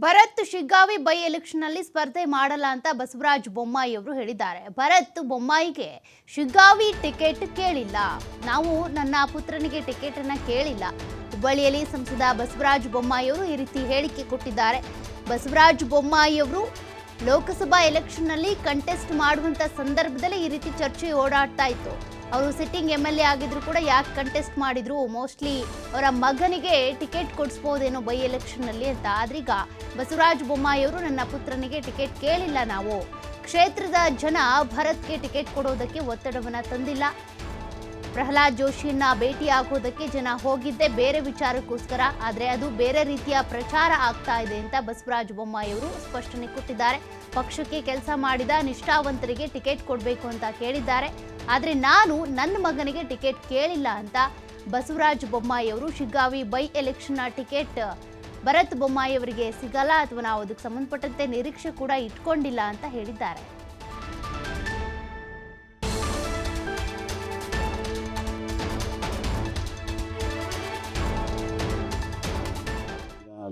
Bharat Shiggavi by election ನಲ್ಲಿ ಸ್ಪರ್ಧೆ ಮಾಡಲ್ಲ ಅಂತ ಬಸವರಾಜ ಬೊಮ್ಮಾಯಿ ಅವರು ಹೇಳಿದ್ದಾರೆ. ಭರತ್ ಬೊಮ್ಮಾಯಿಗೆ ಶಿಗ್ಗಾವಿ ಟಿಕೆಟ್ ಕೇಳಿಲ್ಲ, ನಾವು ನನ್ನ ಪುತ್ರನಿಗೆ ಟಿಕೆಟ್ ಅನ್ನ ಕೇಳಿಲ್ಲ. ಹುಬ್ಬಳ್ಳಿಯಲ್ಲಿ ಸಂಸದ ಬಸವರಾಜ ಬೊಮ್ಮಾಯಿ ಅವರು ಈ ರೀತಿ ಹೇಳಿಕೆ ಕೊಟ್ಟಿದ್ದಾರೆ. ಬಸವರಾಜ ಬೊಮ್ಮಾಯಿ ಅವರು ಲೋಕಸಭಾ ಎಲೆಕ್ಷನ್ ನಲ್ಲಿ ಕಂಟೆಸ್ಟ್ ಮಾಡುವಂತ ಸಂದರ್ಭದಲ್ಲಿ ಈ ರೀತಿ ಚರ್ಚೆ ಓಡಾಡ್ತಾ ಇತ್ತು. ಅವರು ಸಿಟ್ಟಿಂಗ್ MLA ಆಗಿದ್ರು ಕೂಡ ಯಾಕೆ ಕಂಟೆಸ್ಟ್ ಮಾಡಿದ್ರು, ಮೋಸ್ಟ್ಲಿ ಅವರ ಮಗನಿಗೆ ಟಿಕೆಟ್ ಕೊಡಿಸ್ಬೋದೇನೋ ಬೈ ಎಲೆಕ್ಷನ್ ನಲ್ಲಿ ಅಂತ. ಆದ್ರೀಗ ಬಸವರಾಜ ಬೊಮ್ಮಾಯಿ ಅವರು ನನ್ನ ಪುತ್ರನಿಗೆ ಟಿಕೆಟ್ ಕೇಳಿಲ್ಲ, ನಾವು ಕ್ಷೇತ್ರದ ಜನ ಭರತ್ಗೆ ಟಿಕೆಟ್ ಕೊಡೋದಕ್ಕೆ ಒತ್ತಡವನ್ನ ತಂದಿಲ್ಲ. ಪ್ರಹ್ಲಾದ್ ಜೋಶಿಯನ್ನ ಭೇಟಿ ಆಗೋದಕ್ಕೆ ಜನ ಹೋಗಿದ್ದೆ ಬೇರೆ ವಿಚಾರಕ್ಕೋಸ್ಕರ, ಆದರೆ ಅದು ಬೇರೆ ರೀತಿಯ ಪ್ರಚಾರ ಆಗ್ತಾ ಇದೆ ಅಂತ ಬಸವರಾಜ ಬೊಮ್ಮಾಯಿ ಅವರು ಸ್ಪಷ್ಟನೆ ಕೊಟ್ಟಿದ್ದಾರೆ. ಪಕ್ಷಕ್ಕೆ ಕೆಲಸ ಮಾಡಿದ ನಿಷ್ಠಾವಂತರಿಗೆ ಟಿಕೆಟ್ ಕೊಡಬೇಕು ಅಂತ ಕೇಳಿದ್ದಾರೆ, ಆದರೆ ನಾನು ನನ್ನ ಮಗನಿಗೆ ಟಿಕೆಟ್ ಕೇಳಿಲ್ಲ ಅಂತ ಬಸವರಾಜ ಬೊಮ್ಮಾಯಿ ಅವರು ಶಿಗ್ಗಾವಿ ಬೈ ಎಲೆಕ್ಷನ್ನ ಟಿಕೆಟ್ ಭರತ್ ಬೊಮ್ಮಾಯಿ ಅವರಿಗೆ ಸಿಗಲ್ಲ ಅಥವಾ ನಾವು ಅದಕ್ಕೆ ಸಂಬಂಧಪಟ್ಟಂತೆ ನಿರೀಕ್ಷೆ ಕೂಡ ಇಟ್ಕೊಂಡಿಲ್ಲ ಅಂತ ಹೇಳಿದ್ದಾರೆ.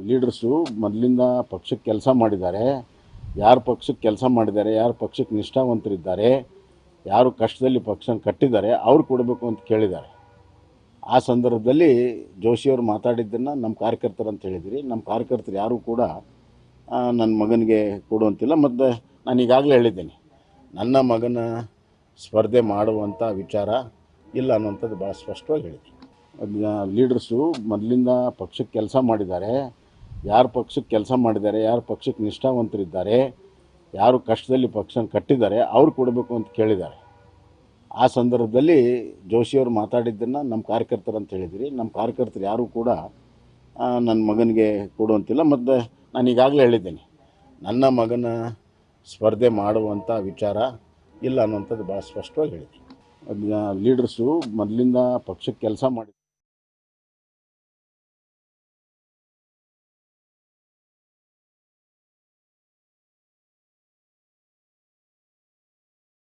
ಲೀಡರ್ಸು ಮೊದಲಿಂದ ಪಕ್ಷಕ್ಕೆ ಕೆಲಸ ಮಾಡಿದ್ದಾರೆ, ಯಾರು ಪಕ್ಷಕ್ಕೆ ಕೆಲಸ ಮಾಡಿದ್ದಾರೆ, ಯಾರು ಪಕ್ಷಕ್ಕೆ ನಿಷ್ಠಾವಂತರಿದ್ದಾರೆ, ಯಾರು ಕಷ್ಟದಲ್ಲಿ ಪಕ್ಷನ ಕಟ್ಟಿದ್ದಾರೆ ಅವ್ರು ಕೊಡಬೇಕು ಅಂತ ಕೇಳಿದ್ದಾರೆ. ಆ ಸಂದರ್ಭದಲ್ಲಿ ಜೋಶಿಯವರು ಮಾತಾಡಿದ್ದನ್ನು ನಮ್ಮ ಕಾರ್ಯಕರ್ತರು ಅಂತ ಹೇಳಿದಿರಿ. ನಮ್ಮ ಕಾರ್ಯಕರ್ತರು ಯಾರೂ ಕೂಡ ನನ್ನ ಮಗನಿಗೆ ಕೊಡುವಂತಿಲ್ಲ. ಮತ್ತು ನಾನು ಈಗಾಗಲೇ ಹೇಳಿದ್ದೇನೆ, ನನ್ನ ಮಗನ ಸ್ಪರ್ಧೆ ಮಾಡುವಂಥ ವಿಚಾರ ಇಲ್ಲ ಅನ್ನುವಂಥದ್ದು ಭಾಳ ಸ್ಪಷ್ಟವಾಗಿ ಹೇಳಿದೆ. ಲೀಡರ್ಸು ಮೊದಲಿಂದ ಪಕ್ಷಕ್ಕೆ ಕೆಲಸ ಮಾಡಿದ್ದಾರೆ, ಯಾರು ಪಕ್ಷಕ್ಕೆ ಕೆಲಸ ಮಾಡಿದ್ದಾರೆ, ಯಾರು ಪಕ್ಷಕ್ಕೆ ನಿಷ್ಠಾವಂತರಿದ್ದಾರೆ, ಯಾರು ಕಷ್ಟದಲ್ಲಿ ಪಕ್ಷನ ಕಟ್ಟಿದ್ದಾರೆ ಅವ್ರು ಕೊಡಬೇಕು ಅಂತ ಕೇಳಿದ್ದಾರೆ. ಆ ಸಂದರ್ಭದಲ್ಲಿ ಜೋಶಿಯವರು ಮಾತಾಡಿದ್ದನ್ನು ನಮ್ಮ ಕಾರ್ಯಕರ್ತರು ಅಂತ ಹೇಳಿದಿರಿ. ನಮ್ಮ ಕಾರ್ಯಕರ್ತರು ಯಾರೂ ಕೂಡ ನನ್ನ ಮಗನಿಗೆ ಕೊಡುವಂತಿಲ್ಲ. ಮತ್ತು ನಾನು ಈಗಾಗಲೇ ಹೇಳಿದ್ದೇನೆ, ನನ್ನ ಮಗನ ಸ್ಪರ್ಧೆ ಮಾಡುವಂಥ ವಿಚಾರ ಇಲ್ಲ ಅನ್ನುವಂಥದ್ದು ಭಾಳ ಸ್ಪಷ್ಟವಾಗಿ ಹೇಳಿದೆ. ಲೀಡರ್ಸು ಮೊದಲಿಂದ ಪಕ್ಷಕ್ಕೆ ಕೆಲಸ ಮಾಡಿ